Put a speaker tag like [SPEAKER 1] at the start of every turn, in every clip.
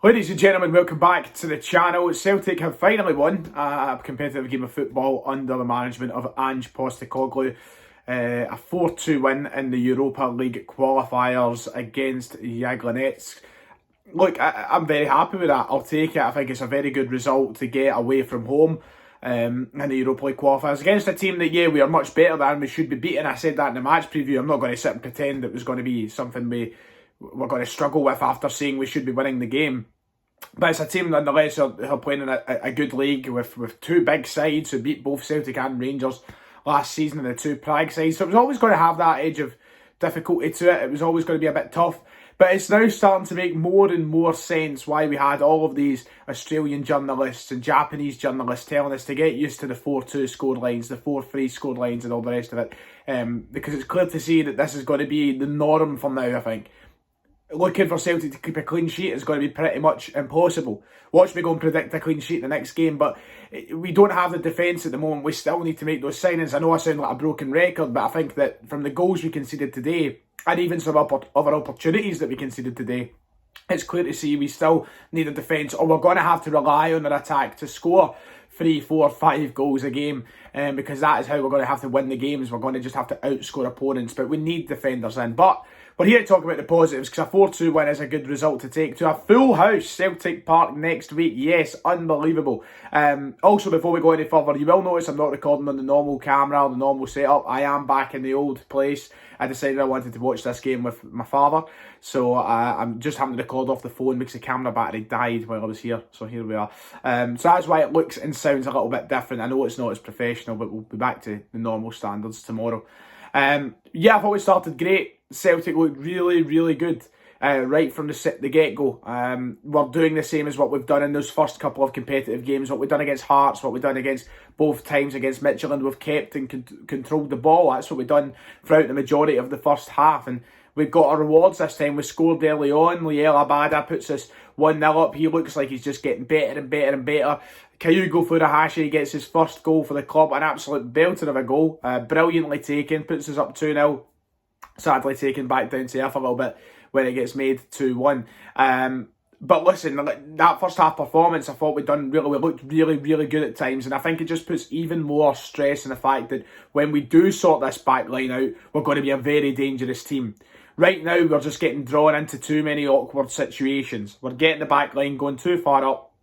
[SPEAKER 1] Ladies and gentlemen, welcome back to the channel. Celtic have finally won a competitive game of football under the management of Ange. A 4-2 win in the Europa League qualifiers against Jablonec. Look, I'm very happy with that. I'll take it. I think it's a very good result to get away from home in the Europa League qualifiers against a team that, yeah, we are much better than. We should be beating. I said that in the match preview. I'm not going to sit and pretend it was going to be something we're going to struggle with after saying we should be winning the game. But it's a team nonetheless who are playing in a good league with two big sides who beat both Celtic and Rangers last season, and the two Prague sides. So it was always going to have that edge of difficulty to it. It was always going to be a bit tough. But it's now starting to make more and more sense why we had all of these Australian journalists and Japanese journalists telling us to get used to the 4-2 scorelines, the 4-3 scorelines and all the rest of it. Because it's clear to see that this is going to be the norm from now, I think. Looking for Celtic to keep a clean sheet is going to be pretty much impossible. Watch me go and predict a clean sheet the next game, but we don't have the defence at the moment. We still need to make those signings. I know I sound like a broken record, but I think that from the goals we conceded today, and even some other opportunities that we conceded today, it's clear to see we still need a defence, or we're going to have to rely on our attack to score 3, 4, 5 goals a game, because that is how we're going to have to win the games. We're going to just have to outscore opponents, but we need defenders in. But we're here to talk about the positives, because a 4-2 win is a good result to take to a full house Celtic Park next week. Yes, unbelievable. Also, before we go any further, you will notice I'm not recording on the normal camera or the normal setup. I am back in the old place. I decided I wanted to watch this game with my father, so I'm just having to record off the phone because the camera battery died while I was here. So here we are. So that's why it looks and sounds a little bit different. I know it's not as professional, but we'll be back to the normal standards tomorrow. Yeah, I thought we started great. Celtic looked really, really good right from the get-go. We're doing the same as what we've done in those first couple of competitive games, what we've done against Hearts, what we've done against both times against Midtjylland. We've kept and controlled the ball. That's what we've done throughout the majority of the first half, and we've got our rewards this time. We scored early on. Liel Abada puts us 1-0 up. He looks like he's just getting better and better and better. Kayugo Furuhashi gets his first goal for the club, an absolute belter of a goal. Brilliantly taken, puts us up 2-0. Sadly taken back down to earth a little bit when it gets made 2-1. But listen, that first half performance, I thought we looked really, really good at times, and I think it just puts even more stress in the fact that when we do sort this back line out, we're going to be a very dangerous team. Right now, we're just getting drawn into too many awkward situations. We're getting the back line going too far up.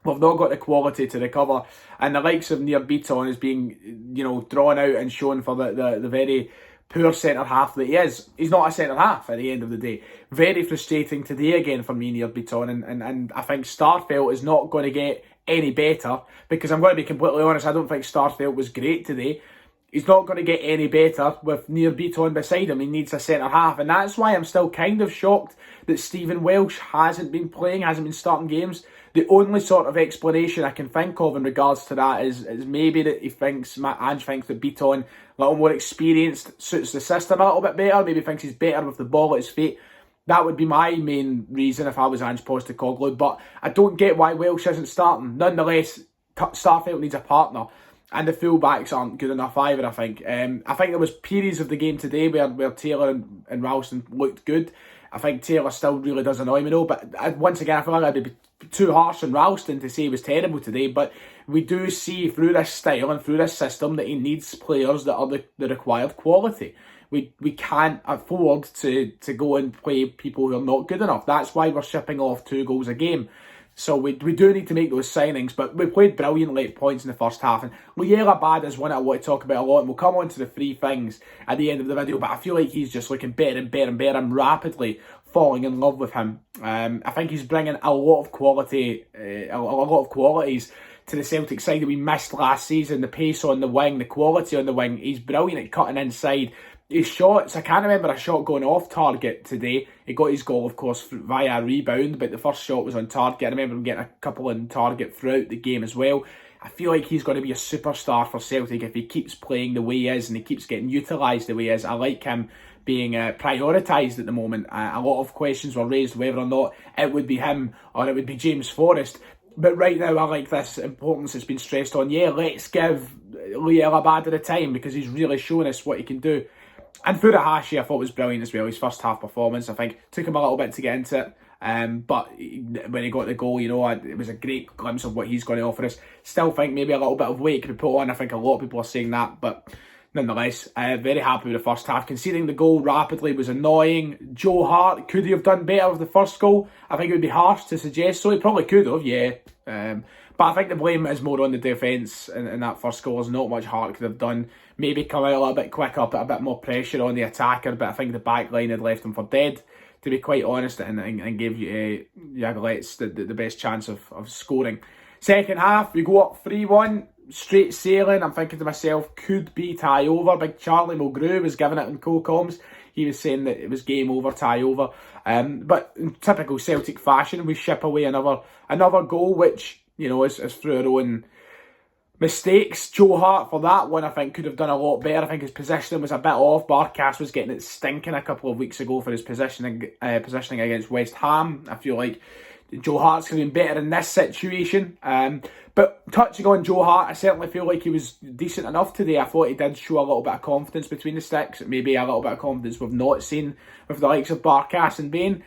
[SPEAKER 1] We've not got the quality to recover, and the likes of Nir Bitton is being, drawn out and shown for the very poor centre half that he is. He's not a centre half at the end of the day. Very frustrating today again for me, Nir Bitton, and I think Starfelt is not going to get any better, because I'm going to be completely honest, I don't think Starfelt was great today. He's not going to get any better with Nir Bitton beside him. He needs a centre half, and that's why I'm still kind of shocked that Stephen Welsh hasn't been playing, hasn't been starting games. The only sort of explanation I can think of in regards to that is maybe that Ange thinks that Bitton, a little more experienced, suits the system a little bit better. Maybe thinks he's better with the ball at his feet. That would be my main reason if I was Ange Postecoglou. But I don't get why Welsh isn't starting. Nonetheless, Starfelt needs a partner, and the full-backs aren't good enough either, I think. I think there was periods of the game today where Taylor and Ralston looked good. I think Taylor still really does annoy me though, but once again, I feel like I'd be too harsh on Ralston to say he was terrible today, but we do see through this style and through this system that he needs players that are the required quality. We can't afford to go and play people who are not good enough. That's why we're shipping off 2 goals a game. So we do need to make those signings, but we played brilliantly at points in the first half. And Liel Abada is one I want to talk about a lot, and we'll come on to the 3 things at the end of the video, but I feel like he's just looking better and better and better. I'm rapidly falling in love with him. I think he's bringing a lot of quality, a lot of qualities to the Celtic side that we missed last season. The pace on the wing, the quality on the wing. He's brilliant at cutting inside. His shots, I can't remember a shot going off target today. He got his goal, of course, via a rebound, but the first shot was on target. I remember him getting a couple on target throughout the game as well. I feel like he's going to be a superstar for Celtic if he keeps playing the way he is and he keeps getting utilised the way he is. I like him being prioritised at the moment. A lot of questions were raised whether or not it would be him or it would be James Forrest. But right now, I like this importance that's been stressed on. Yeah, let's give Liel Abada the time because he's really shown us what he can do. And Furuhashi, I thought was brilliant as well. His first half performance, I think, took him a little bit to get into it. But when he got the goal, it was a great glimpse of what he's going to offer us. Still think maybe a little bit of weight could be put on. I think a lot of people are saying that, but nonetheless, very happy with the first half. Conceding the goal rapidly was annoying. Joe Hart, could he have done better with the first goal? I think it would be harsh to suggest so. He probably could have, yeah. But I think the blame is more on the defence in that first goal. There's not much Hart could have done. Maybe come out a little bit quicker, put a bit more pressure on the attacker, but I think the back line had left him for dead, to be quite honest, and gave Jablonec the best chance of scoring. Second half, we go up 3-1, straight sailing. I'm thinking to myself, could be tie over. Big Charlie Mulgrew was giving it in co-coms. He was saying that it was game over, tie over. But in typical Celtic fashion, we ship away another goal, which, is through our own mistakes. Joe Hart, for that one, I think could have done a lot better. I think his positioning was a bit off. Barkas was getting it stinking a couple of weeks ago for his positioning against West Ham. I feel like Joe Hart's going to be better in this situation. But touching on Joe Hart, I certainly feel like he was decent enough today. I thought he did show a little bit of confidence between the sticks. Maybe a little bit of confidence we've not seen with the likes of Barkas and Bain.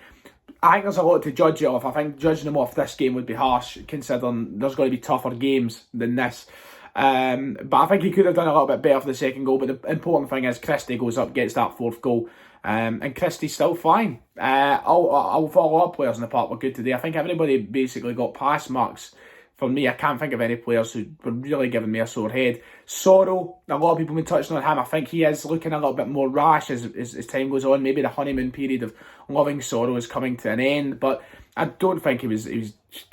[SPEAKER 1] I think there's a lot to judge it off. I think judging him off this game would be harsh, considering there's going to be tougher games than this. But I think he could have done a little bit better for the second goal. But the important thing is Christie goes up, gets that fourth goal. And Christie's still fine. I'll follow up players in the park were good today. I think everybody basically got pass marks. For me, I can't think of any players who were really giving me a sore head. Sorrow, a lot of people have been touching on him. I think he is looking a little bit more rash as time goes on. Maybe the honeymoon period of loving Sorrow is coming to an end. But I don't think he was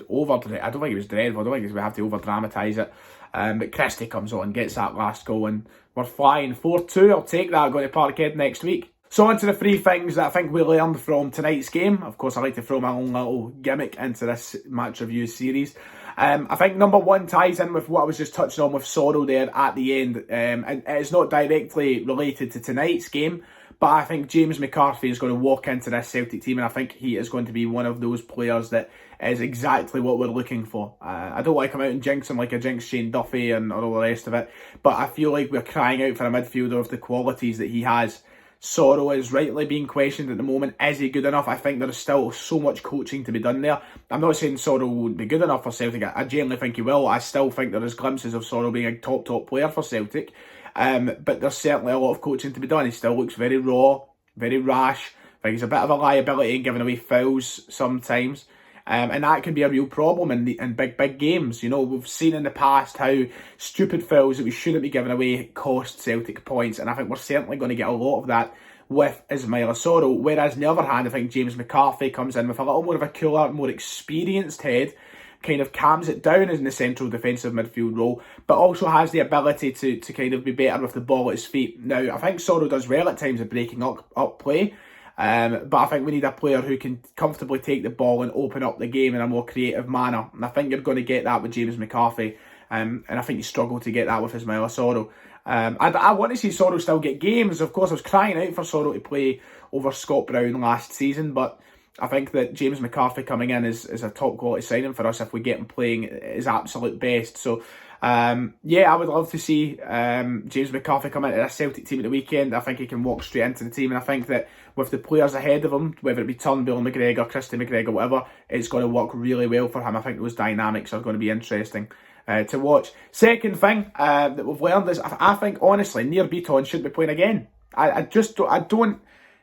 [SPEAKER 1] over. I don't think he was dreadful. I don't think we have to over dramatise it. But Christie comes on, gets that last goal, and we're flying 4-2. I'll take that. Going to Parkhead next week. So on to the three things that I think we learned from tonight's game. Of course, I like to throw my own little gimmick into this match review series. I think number one ties in with what I was just touching on with Sorrow there at the end. And it's not directly related to tonight's game, but I think James McCarthy is going to walk into this Celtic team, and I think he is going to be one of those players that is exactly what we're looking for. I don't want to come out and jinx him like I jinxed Shane Duffy and all the rest of it, but I feel like we're crying out for a midfielder of the qualities that he has. Sorrow is rightly being questioned at the moment. Is he good enough? I think there is still so much coaching to be done there. I'm not saying Sorrow would be good enough for Celtic. I genuinely think he will. I still think there is glimpses of Sorrow being a top player for Celtic. But there's certainly a lot of coaching to be done. He still looks very raw, very rash. I think he's a bit of a liability in giving away fouls sometimes. And that can be a real problem in big games. We've seen in the past how stupid fouls that we shouldn't be giving away cost Celtic points, and I think we're certainly going to get a lot of that with Ismaila Sorrow. Whereas on the other hand, I think James McCarthy comes in with a little more of a cooler, more experienced head, kind of calms it down in the central defensive midfield role, but also has the ability to kind of be better with the ball at his feet. Now, I think Sorrow does well at times at breaking up play. But I think we need a player who can comfortably take the ball and open up the game in a more creative manner. And I think you're going to get that with James McCarthy. And I think you struggle to get that with Ismaila Sorrow. I want to see Sorrow still get games. Of course, I was crying out for Sorrow to play over Scott Brown last season. But I think that James McCarthy coming in is a top quality signing for us if we get him playing his absolute best. So, I would love to see James McCarthy come into a Celtic team at the weekend. I think he can walk straight into the team, and I think that with the players ahead of him, whether it be Turnbull McGregor, Christie McGregor, whatever, it's going to work really well for him. I think those dynamics are going to be interesting to watch. Second thing that we've learned is I think honestly Nir Bitton should be playing again. I don't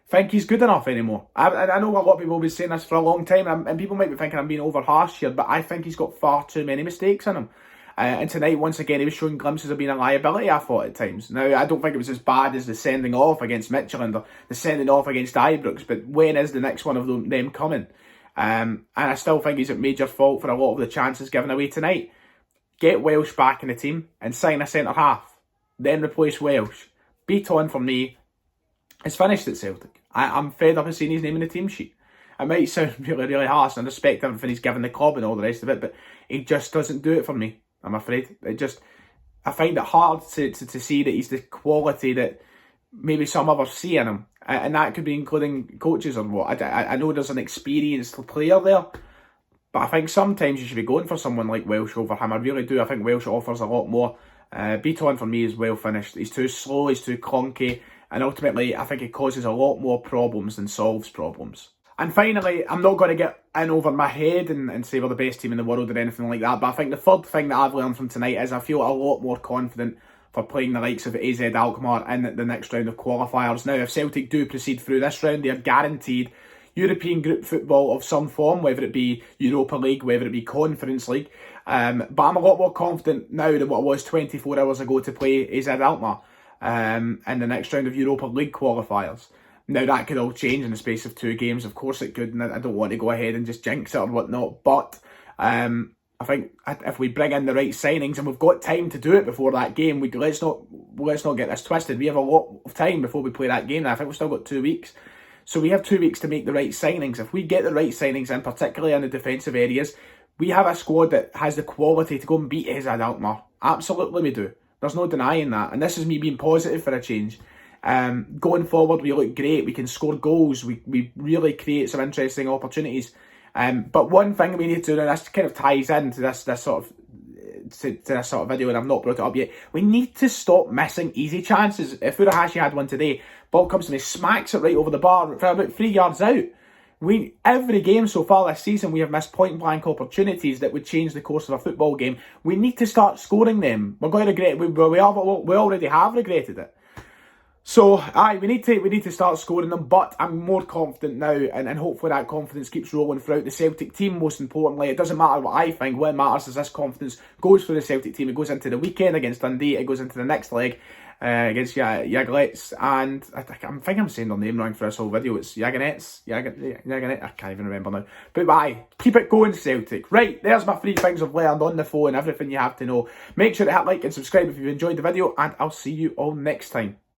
[SPEAKER 1] think he's good enough anymore. I know a lot of people have been saying this for a long time, and people might be thinking I'm being over harsh here, but I think he's got far too many mistakes in him. And tonight, once again, he was showing glimpses of being a liability, I thought, at times. Now, I don't think it was as bad as the sending off against Midtjylland or the sending off against Ibrox, but when is the next one of them coming? And I still think he's at major fault for a lot of the chances given away tonight. Get Welsh back in the team and sign a centre-half. Then replace Welsh. Beaton, for me, is finished at Celtic. I'm fed up of seeing his name in the team sheet. It might sound really harsh, and I respect everything he's given the club and all the rest of it, but he just doesn't do it for me. I'm afraid. I find it hard to see that he's the quality that maybe some others see in him. And that could be including coaches or what. I know there's an experienced player there, but I think sometimes you should be going for someone like Welsh over him. I really do. I think Welsh offers a lot more. Beaton for me is well finished. He's too slow, he's too clunky, and ultimately I think he causes a lot more problems than solves problems. And finally, I'm not going to get in over my head and say we're the best team in the world or anything like that, but I think the third thing that I've learned from tonight is I feel a lot more confident for playing the likes of AZ Alkmaar in the next round of qualifiers. Now, if Celtic do proceed through this round, they are guaranteed European group football of some form, whether it be Europa League, whether it be Conference League. But I'm a lot more confident now than what I was 24 hours ago to play AZ Alkmaar in the next round of Europa League qualifiers. Now, that could all change in the space of 2 games. Of course it could, and I don't want to go ahead and just jinx it or whatnot. But I think if we bring in the right signings, and we've got time to do it before that game, let's not get this twisted. We have a lot of time before we play that game. Now, I think we've still got 2 weeks. So we have 2 weeks to make the right signings. If we get the right signings in, particularly in the defensive areas, we have a squad that has the quality to go and beat AZ Alkmaar. Absolutely we do. There's no denying that. And this is me being positive for a change. Going forward, we look great. We can score goals. We really create some interesting opportunities. But one thing we need to do, and this kind of ties into this sort of this sort of video, and I've not brought it up yet. We need to stop missing easy chances. If Furuhashi had one today, ball comes to me, smacks it right over the bar for about 3 yards out. Every game so far this season, we have missed point-blank opportunities that would change the course of a football game. We need to start scoring them. We're going to regret. We already have regretted it. So, we need to start scoring them, but I'm more confident now, and hopefully that confidence keeps rolling throughout the Celtic team, most importantly. It doesn't matter what I think. What matters is this confidence goes through the Celtic team. It goes into the weekend against Dundee. It goes into the next leg against Jablonec, and I think I'm saying their name wrong for this whole video. It's Jablonec. I can't even remember now. But keep it going, Celtic. Right, there's my 3 things I've learned on the phone, everything you have to know. Make sure to hit like and subscribe if you've enjoyed the video, and I'll see you all next time.